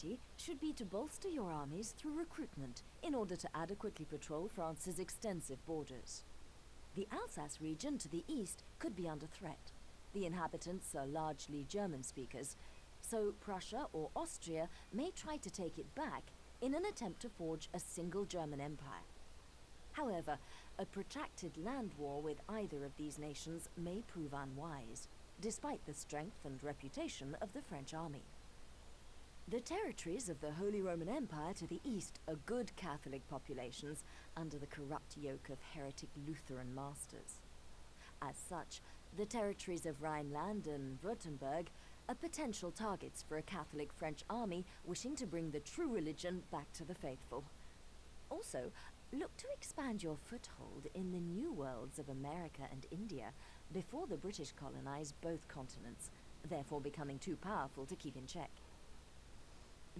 priority should be to bolster your armies through recruitment in order to adequately patrol France's extensive borders. The Alsace region to the east could be under threat. The inhabitants are largely German speakers, so Prussia or Austria may try to take it back in an attempt to forge a single German empire. However, a protracted land war with either of these nations may prove unwise, despite the strength and reputation of the French army. The territories of the Holy Roman Empire to the east are good Catholic populations under the corrupt yoke of heretic Lutheran masters. As such, the territories of Rhineland and Württemberg are potential targets for a Catholic French army wishing to bring the true religion back to the faithful. Also, look to expand your foothold in the new worlds of America and India before the British colonize both continents, therefore becoming too powerful to keep in check.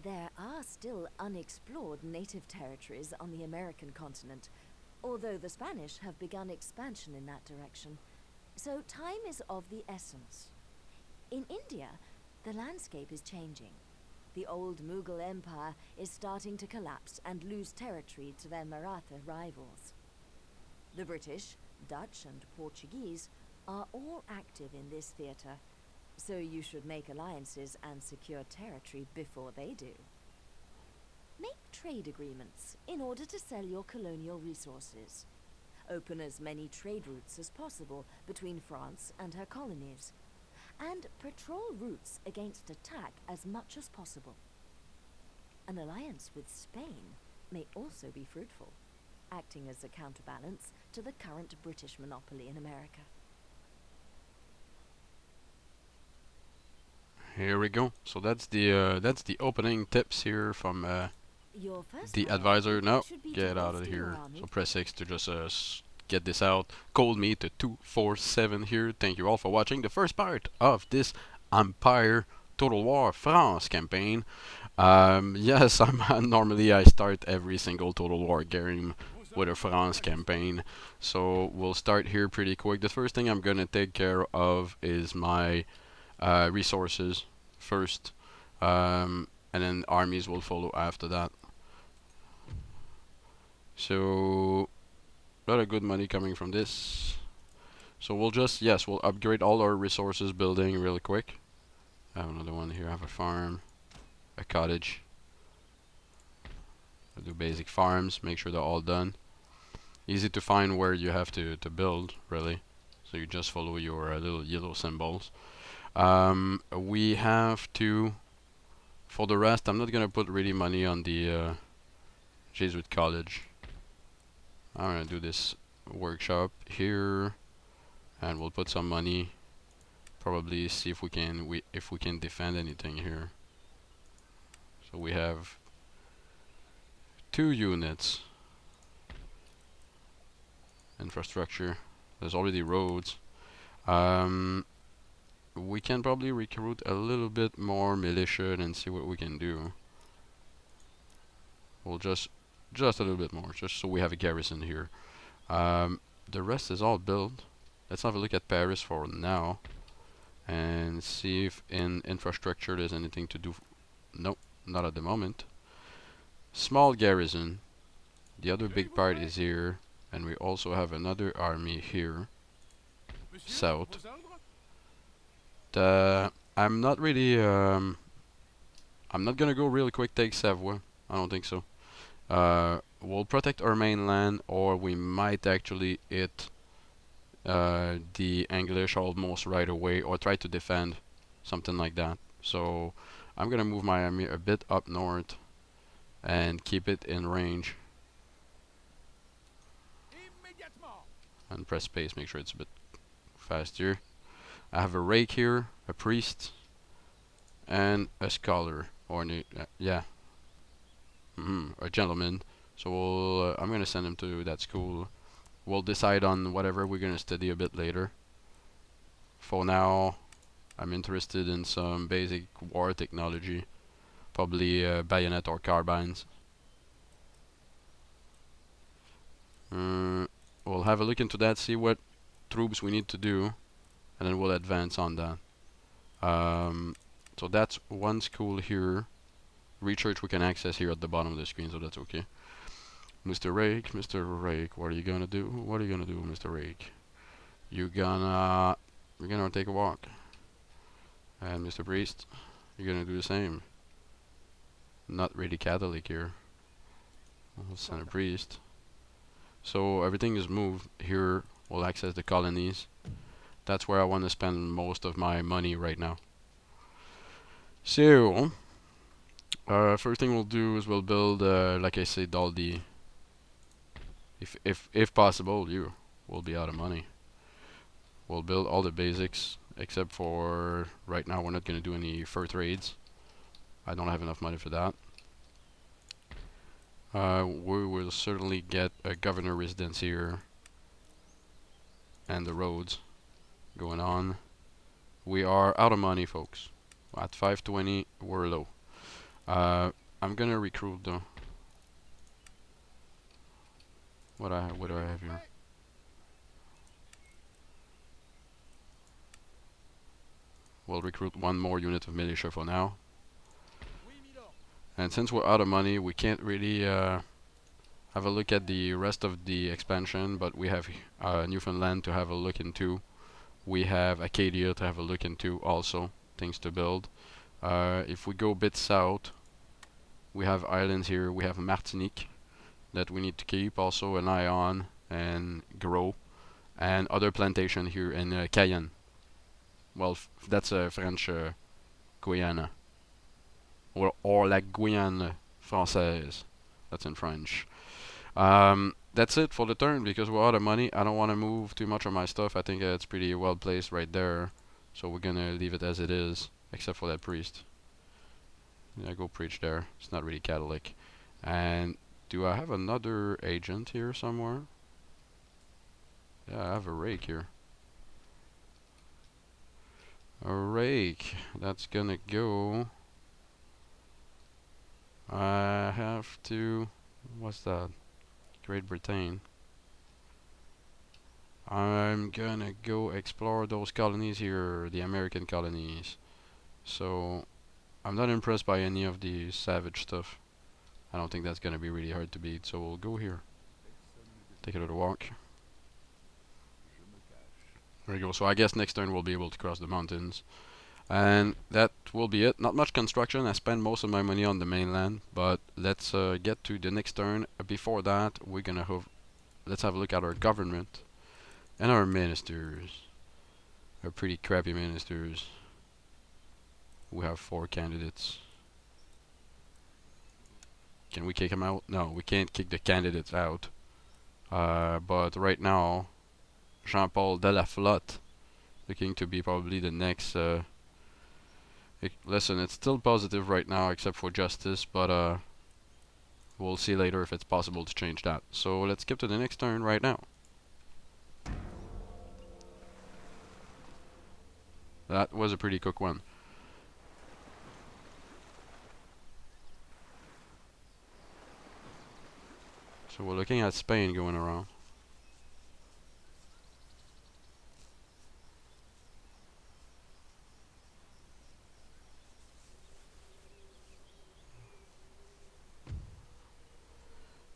There are still unexplored native territories on the American continent, although the Spanish have begun expansion in that direction, so time is of the essence. In India, the landscape is changing. The old Mughal Empire is starting to collapse and lose territory to their Maratha rivals. The British, Dutch, and Portuguese are all active in this theatre, so you should make alliances and secure territory before they do. Make trade agreements in order to sell your colonial resources. Open as many trade routes as possible between France and her colonies, and patrol routes against attack as much as possible. An alliance with Spain may also be fruitful, acting as a counterbalance to the current British monopoly in America. Here we go. So that's the opening tips here from the advisor. No, get out of here. So press X to just get this out. ColdMeat to 247 here. Thank you all for watching the first part of this Empire Total War France campaign. Yes, normally I start every single Total War game with a France campaign. So we'll start here pretty quick. The first thing I'm gonna take care of is my resources first, and then armies will follow after that. So a lot of good money coming from this. So we'll just, yes, we'll upgrade all our resources building really quick. I have another one here. I have a farm, a cottage. I'll do basic farms, make sure they're all done. Easy to find where you have to build, really. So you just follow your little yellow symbols. We have to, for the rest, I'm not gonna put really money on the Jesuit College. I'm gonna do this workshop here, and we'll put some money. Probably see if we can defend anything here. So we have 2 units. Infrastructure. There's already roads. We can probably recruit a little bit more militia and see what we can do. We'll just a little bit more, just so we have a garrison here. The rest is all built. Let's have a look at Paris for now and see if in infrastructure there's anything to do. Nope, not at the moment. Small garrison. The other big part is here, and we also have another army here south. I'm not really I'm not gonna go really quick take Savoy. I don't think so. We'll protect our mainland, or we might actually hit the English almost right away, or try to defend, something like that. So I'm gonna move my army a bit up north and keep it in range. And press space, make sure it's a bit faster. I have a rake here, a priest, and a scholar, or yeah, a gentleman. So we'll, I'm gonna send him to that school. We'll decide on whatever we're gonna study a bit later. For now, I'm interested in some basic war technology, probably bayonet or carbines. We'll have a look into that, see what troops we need to do, and then we'll advance on that. So that's one school here, research we can access here at the bottom of the screen, so that's okay. Mr. Rake, what are you gonna do? What are you gonna do, Mr. Rake? You're gonna take a walk. And Mr. Priest, you're gonna do the same. Not really Catholic here. We'll send a priest. So everything is moved. Here we'll access the colonies. That's where I want to spend most of my money right now. So first thing we'll do is we'll build, like I said, all the, if possible, we'll be out of money. We'll build all the basics, except for right now we're not gonna do any fur trades. I don't have enough money for that. We will certainly get a governor residence here, and the roads going on. We are out of money, folks. At 520, we're low. I'm gonna recruit though. What do I have here? We'll recruit one more unit of militia for now. And since we're out of money, we can't really have a look at the rest of the expansion, but we have Newfoundland to have a look into. We have Acadia to have a look into also, things to build. If we go a bit south, we have islands here. We have Martinique that we need to keep also an eye on and grow. And other plantation here in Cayenne. Well, that's a French Guyana. Or la Guyane Française. That's in French. That's it for the turn because we're out of money. I don't want to move too much of my stuff. I think it's pretty well placed right there. So we're gonna leave it as it is, except for that priest. Yeah, go preach there. It's not really Catholic. And do I have another agent here somewhere? Yeah, I have a rake here. A rake. That's gonna go. I have to. What's that? Great Britain. I'm gonna go explore those colonies here, the American colonies. So, I'm not impressed by any of the savage stuff. I don't think that's gonna be really hard to beat, so we'll go here. Take a little walk. There we go. So I guess next turn we'll be able to cross the mountains. And that will be it. Not much construction. I spend most of my money on the mainland, but let's get to the next turn. Before that, we're gonna have, let's have a look at our government and our ministers. Our pretty crappy ministers. We have 4 candidates. Can we kick them out? No, we can't kick the candidates out. But right now, Jean-Paul Delaflotte, looking to be probably the next. Listen, it's still positive right now, except for justice, but we'll see later if it's possible to change that. So let's skip to the next turn right now. That was a pretty quick one. So we're looking at Spain going around.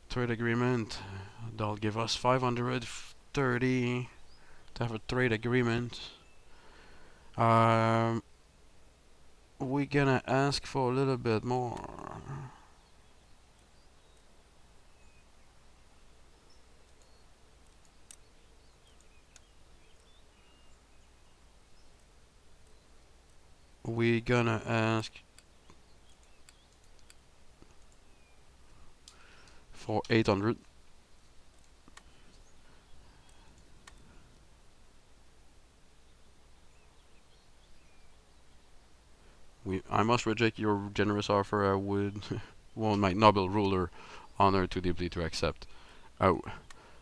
Trade agreement. They'll give us 530 to have a trade agreement. We're gonna ask for a little bit more. We're gonna ask for 800. I must reject your generous offer. I would want my noble ruler honor too deeply to accept. Oh,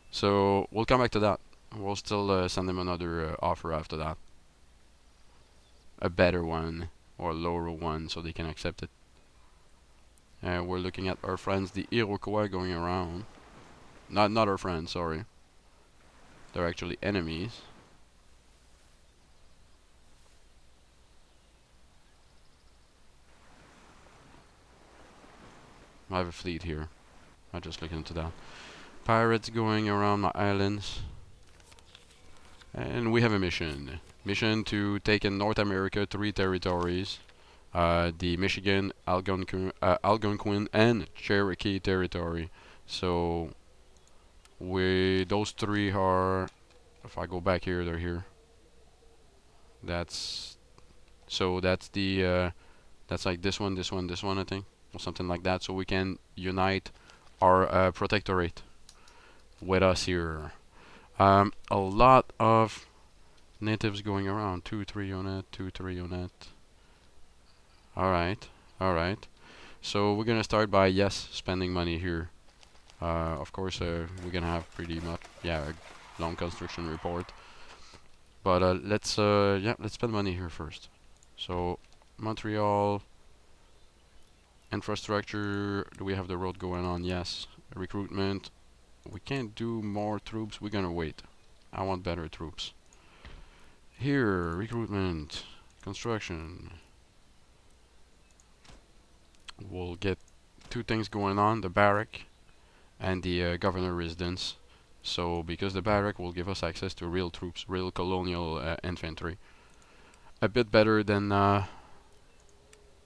so we'll come back to that. We'll still send him another offer after that. A better one or a lower one so they can accept it. We're looking at our friends, the Iroquois, going around. Not our friends, sorry. They're actually enemies. I have a fleet here. I'll just look into that. Pirates going around my islands. And we have a mission. Mission to take in North America 3 territories. The Michigan, Algonquin, and Cherokee territory. So those 3 are, if I go back here, they're here. That's that's like this one, this one, this one, I think, or something like that. So we can unite our protectorate with us here. A lot of natives going around. 2-3 unit, 2-3 unit. Alright, alright. So we're gonna start by, yes, spending money here. Of course, we're gonna have pretty much, yeah, a long construction report. But let's spend money here first. So Montreal infrastructure. Do we have the road going on? Yes. Recruitment. We can't do more troops. We're gonna wait. I want better troops. Here, recruitment, construction. We'll get 2 things going on: the barrack and the governor residence. So because the barrack will give us access to real troops, real colonial infantry, a bit better than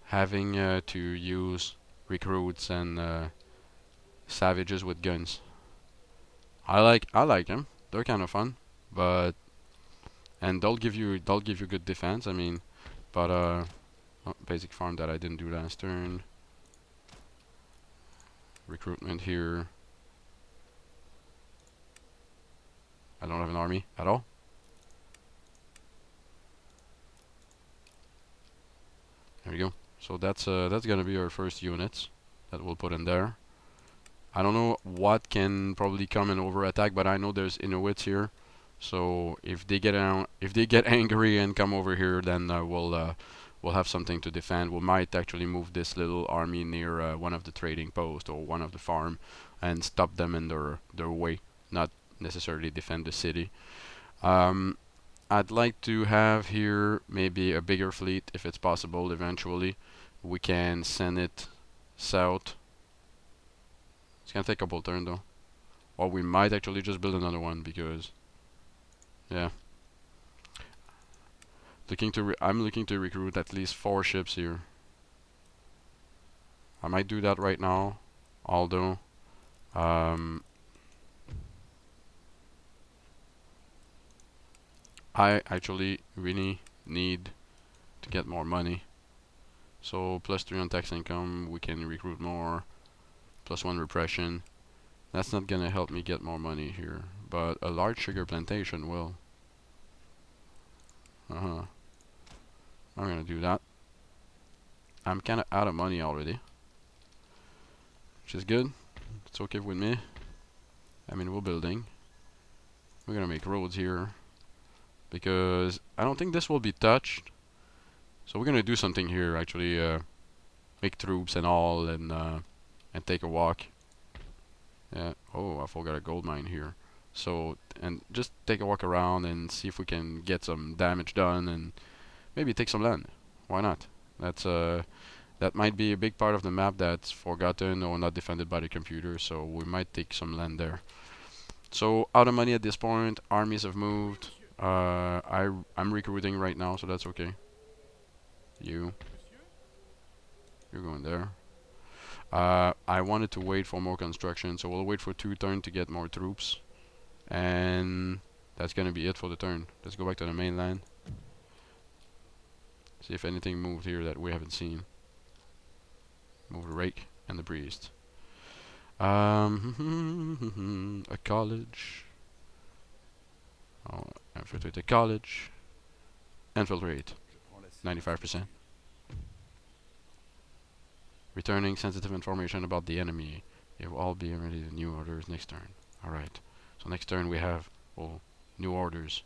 having to use recruits and savages with guns. I like them. They're kind of fun, but and they'll give you good defense. I mean, but basic farm that I didn't do last turn. Recruitment here. I don't have an army at all. There we go. So that's gonna be our first units that we'll put in there. I don't know what can probably come and over attack, but I know there's Inuits here. So if they get angry and come over here, then we'll have something to defend. We might actually move this little army near one of the trading posts or one of the farm and stop them in their way, not necessarily defend the city. I'd like to have here maybe a bigger fleet if it's possible. Eventually, we can send it south. It's gonna take a couple turns though, or we might actually just build another one because, yeah. I'm looking to recruit at least 4 ships here. I might do that right now, although I actually really need to get more money. So +3 on tax income, we can recruit more. +1 repression. That's not gonna help me get more money here, but a large sugar plantation will. I'm gonna do that. I'm kinda out of money already, which is good. It's okay with me. I mean, we're building. We're gonna make roads here because I don't think this will be touched. So we're gonna do something here, actually, make troops and all, and take a walk. Yeah. Oh, I forgot a gold mine here. So, and just take a walk around and see if we can get some damage done and maybe take some land. Why not? That might be a big part of the map that's forgotten or not defended by the computer, so we might take some land there. So out of money at this point, armies have moved. I'm recruiting right now, so that's okay. You're going there. I wanted to wait for more construction, so we'll wait for 2 turns to get more troops. And that's gonna be it for the turn. Let's go back to the mainland. See if anything moved here that we haven't seen. Move the rake and the priest. A college. Oh, infiltrate the college. Infiltrate. 95%. Returning sensitive information about the enemy. It will all be ready to new orders next turn. Alright. So next turn we have new orders.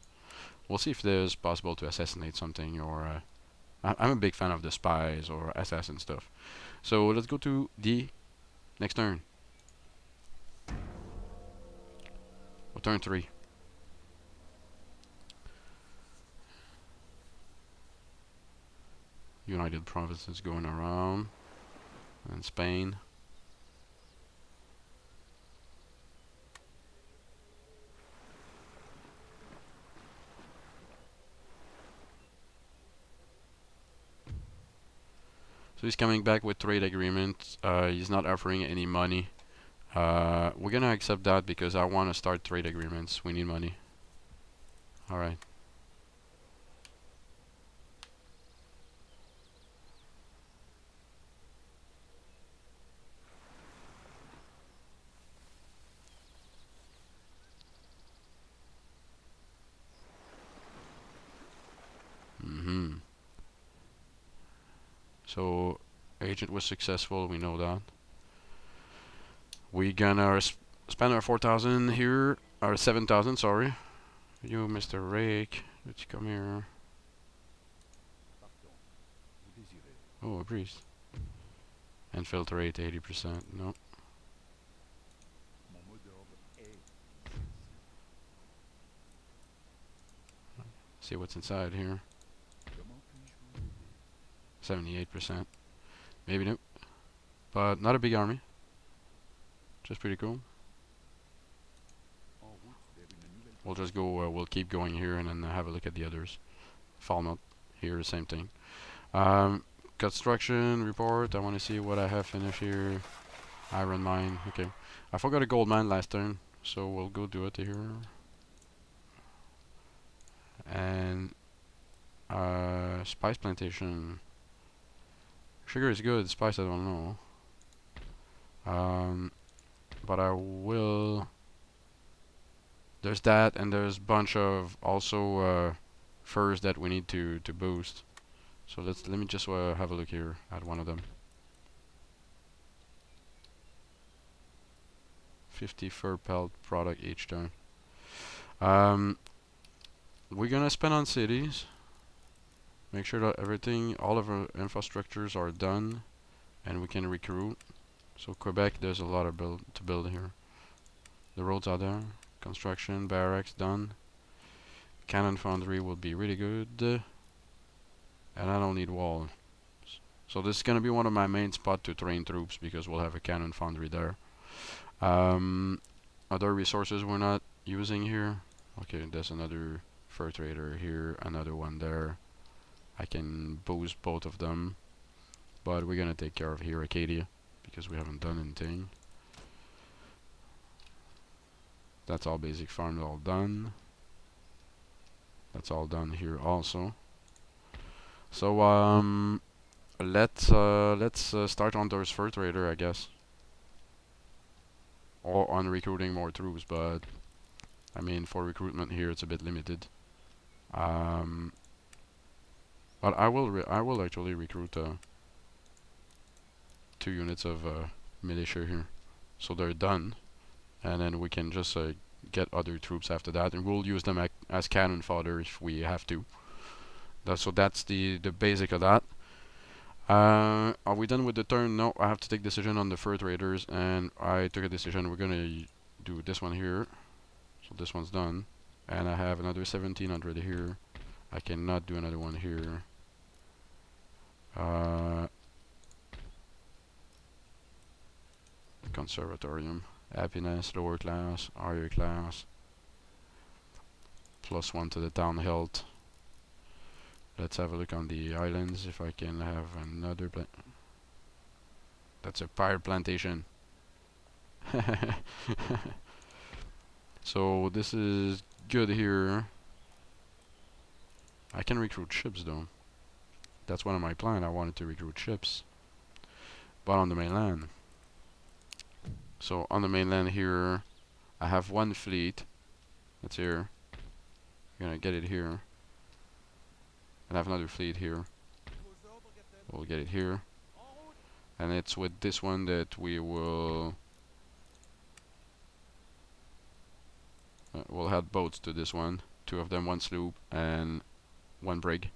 We'll see if there's possible to assassinate something, or I'm a big fan of the spies or assassin stuff. So let's go to the next turn. Well, turn 3. United Provinces going around. And Spain. he's coming back with trade agreement. He's not offering any money. We're gonna accept that because I want to start trade agreements. We need money. Alright. So, agent was successful, we know that. We gonna spend our 4,000 here, or 7,000, sorry. You, Mr. Rake, let's come here. Oh, a priest. Infiltrate 80%, no. See what's inside here. 78%. Maybe no. But not a big army. Just pretty cool. We'll just go, we'll keep going here and then have a look at the others. Falmouth, here, same thing. Construction report, I want to see what I have finished here. Iron mine, okay. I forgot a gold mine last turn, so we'll go do it here. And spice plantation. Sugar is good, spice I don't know. But I will. There's that, and there's a bunch of also furs that we need to boost. So let me just have a look here at one of them. 50 fur pelt product each turn. We're gonna spend on cities. Make sure that everything, all of our infrastructures are done, and we can recruit. So Quebec, there's a lot of to build here. The roads are there. Construction, barracks done. Cannon foundry will be really good. And I don't need walls. So this is gonna be one of my main spots to train troops because we'll have a cannon foundry there. Other resources we're not using here. Okay, there's another fur trader here, another one there. I can boost both of them. But we're gonna take care of here Acadia because we haven't done anything. That's all basic farms all done. That's all done here also. So let's start on those fur trader, I guess, or on recruiting more troops. But I mean, for recruitment here, it's a bit limited. But I will actually recruit 2 units of militia here, so they're done, and then we can just get other troops after that, and we'll use them as cannon fodder if we have to. So that's the basic of that. Are we done with the turn? No, I have to take decision on the fur traders, and I took a decision. We're gonna do this one here, so this one's done, and I have another 1,700 here. I cannot do another one here. Conservatorium, happiness, lower class, higher class, +1 to the town health. Let's have a look on the islands if I can have another That's a pirate plantation. So this is good here. I can recruit ships though. That's one of my plans. I wanted to recruit ships, but on the mainland. So on the mainland here, I have 1 fleet. That's here. I'm gonna get it here. And I have another fleet here. We'll get it here. And it's with this one that we will we'll add boats to this one. 2 of them, 1 sloop and 1 brig.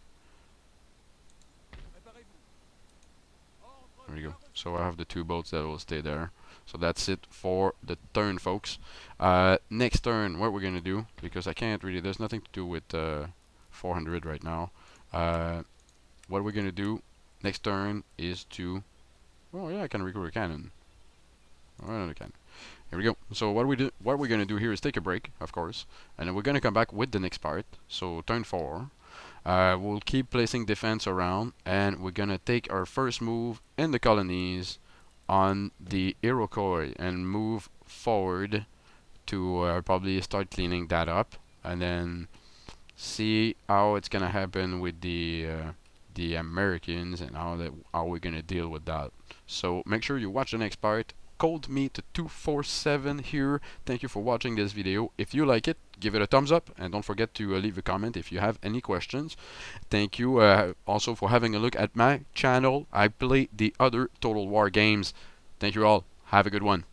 There we go. So I have the 2 boats that will stay there. So that's it for the turn, folks. Next turn, what we're gonna do, because I can't really, there's nothing to do with 400 right now. What we're gonna do next turn is to, oh yeah, I can recruit a cannon. Oh, another cannon. Here we go. So what we're gonna do here is take a break, of course, and then we're gonna come back with the next part. So turn 4. We'll keep placing defense around, and we're gonna take our first move in the colonies on the Iroquois and move forward to probably start cleaning that up, and then see how it's gonna happen with the Americans and how we're gonna deal with that. So make sure you watch the next part. ColdMeat 247 here. Thank you for watching this video. If you like it, give it a thumbs up, and don't forget to leave a comment if you have any questions. Thank you also for having a look at my channel. I play the other Total War games. Thank you all. Have a good one.